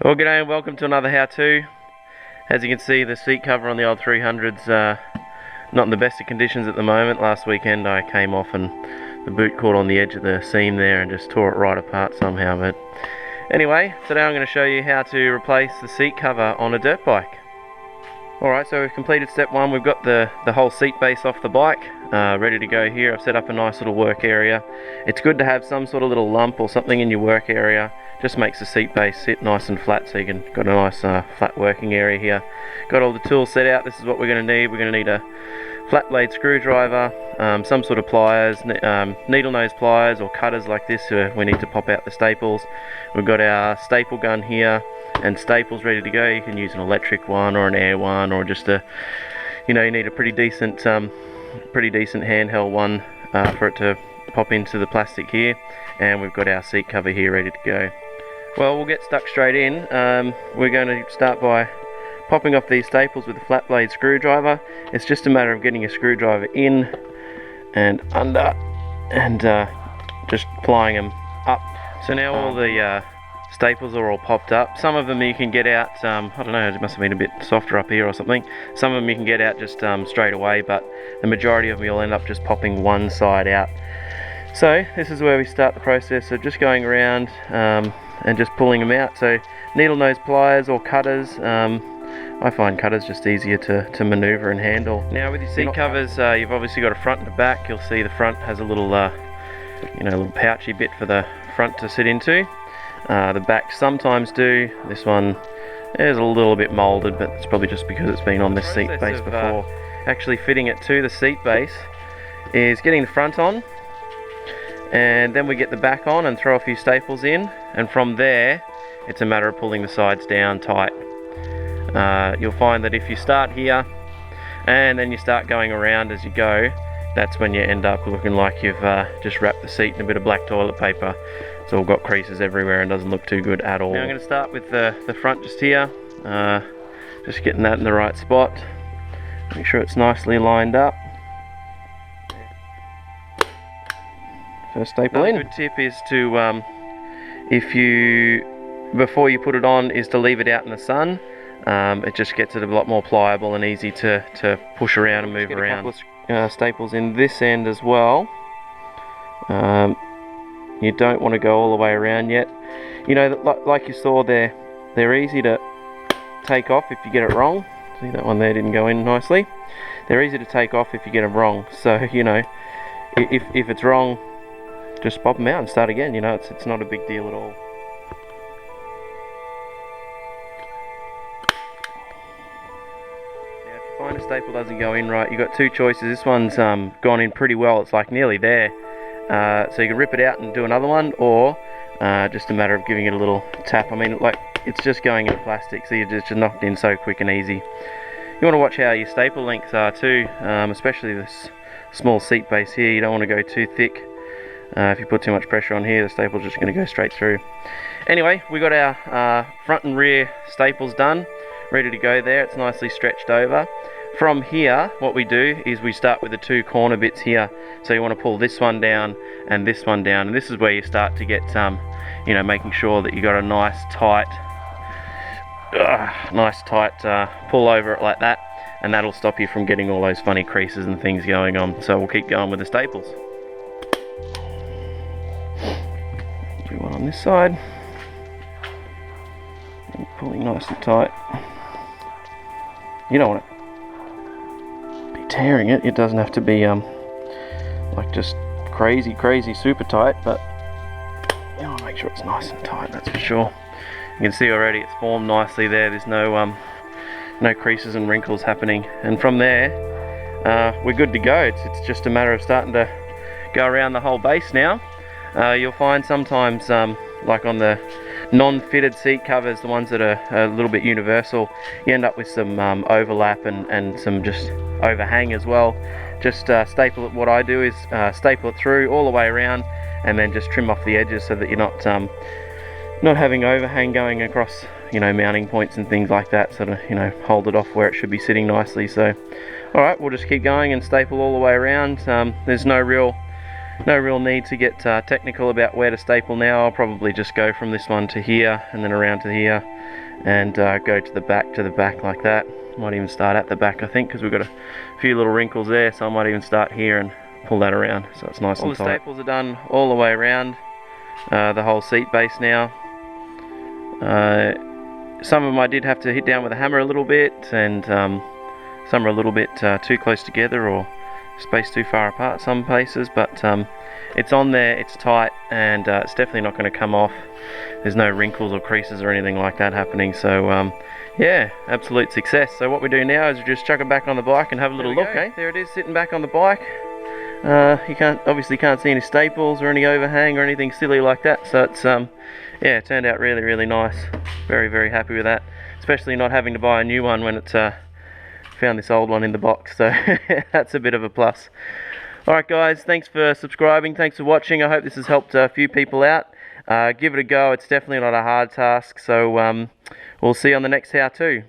Well, g'day and welcome to another how-to. As you can see, the seat cover on the old 300's not in the best of conditions at the moment. Last weekend I came off and the boot caught on the edge of the seam there and just tore it right apart somehow. But anyway, today I'm going to show you how to replace the seat cover on a dirt bike. Alright, so we've completed step one. We've got the whole seat base off the bike, ready to go here. I've set up a nice little work area. It's good to have some sort of little lump or something in your work area. Just makes the seat base sit nice and flat, so you can got a nice flat working area here. Got all the tools set out. This is what we're going to need. We're going to need a flat blade screwdriver, some sort of pliers, needle nose pliers or cutters like this. We need to pop out the staples. We've got our staple gun here and staples ready to go. You can use an electric one or an air one, or just you need a pretty decent handheld one for it to pop into the plastic here. And we've got our seat cover here ready to go. Well, we'll get stuck straight in. We're going to start by popping off these staples with a flat blade screwdriver. It's just a matter of getting a screwdriver in and under and just applying them up. So now all the staples are all popped up. Some of them you can get out, I don't know, it must have been a bit softer up here or something. Some of them you can get out just straight away, but the majority of them you'll end up just popping one side out. So this is where we start the process of just going around and just pulling them out. So needle nose pliers or cutters, I find cutters just easier to maneuver and handle. Now with your seat covers, you've obviously got a front and a back. You'll see the front has a little little pouchy bit for the front to sit into. The back sometimes do. This one is a little bit molded, but it's probably just because it's been on this seat base before. Actually fitting it to the seat base is getting the front on, and then we get the back on and throw a few staples in, and from there it's a matter of pulling the sides down tight. You'll find that if you start here and then you start going around as you go, that's when you end up looking like you've just wrapped the seat in a bit of black toilet paper. It's all got creases everywhere and doesn't look too good at all. Now I'm going to start with the front just here, just getting that in the right spot. Make sure it's nicely lined up. First staple in. Another good tip is to, before you put it on, is to leave it out in the sun. It just gets it a lot more pliable and easy to push around and move around. A couple of staples in this end as well. You don't want to go all the way around yet. Like you saw there, they're easy to take off if you get it wrong. See, that one there didn't go in nicely. They're easy to take off if you get them wrong. So if it's wrong, just pop them out and start again. It's not a big deal at all. Now if you find a staple doesn't go in right, you've got two choices. This one's gone in pretty well, it's like nearly there. So you can rip it out and do another one, or just a matter of giving it a little tap. I mean, like, it's just going in plastic, so you're just knocked in so quick and easy. You want to watch how your staple lengths are too, especially this small seat base here. You don't want to go too thick. If you put too much pressure on here, the staple's just going to go straight through. Anyway, we got our front and rear staples done, ready to go there. It's nicely stretched over. From here, what we do is we start with the two corner bits here. So you want to pull this one down and this one down, and this is where you start to get making sure that you got a nice tight pull over it like that, and that'll stop you from getting all those funny creases and things going on. So we'll keep going with the staples. Do one on this side, and pulling nice and tight. You don't want to be tearing it. It doesn't have to be like just crazy super tight, but you want to make sure it's nice and tight, that's for sure. You can see already it's formed nicely there. There's no creases and wrinkles happening, and from there we're good to go. It's just a matter of starting to go around the whole base now. You'll find sometimes like on the non-fitted seat covers, the ones that are a little bit universal, you end up with some overlap and some just overhang as well. Just staple it. What I do is staple it through all the way around, and then just trim off the edges so that you're not having overhang going across mounting points and things like that. Sort of hold it off where it should be sitting nicely. So alright, we'll just keep going and staple all the way around. There's no real no real need to get technical about where to staple now. I'll probably just go from this one to here and then around to here and go to the back like that. Might even start at the back, I think, because we've got a few little wrinkles there, so I might even start here and pull that around so it's nice and tight. All the staples are done all the way around the whole seat base now. Some of them I did have to hit down with a hammer a little bit, and some are a little bit too close together or spaced too far apart some places, but it's on there, it's tight, and it's definitely not going to come off. There's no wrinkles or creases or anything like that happening, so yeah, absolute success. So what we do now is we just chuck it back on the bike and have a little look. Okay, there it is, sitting back on the bike. You obviously can't see any staples or any overhang or anything silly like that, so it's yeah, it turned out really, really nice. Very, very happy with that, especially not having to buy a new one when it's found this old one in the box, so that's a bit of a plus. Alright guys, thanks for subscribing, thanks for watching. I hope this has helped a few people out. Give it a go, it's definitely not a hard task, so we'll see you on the next how-to.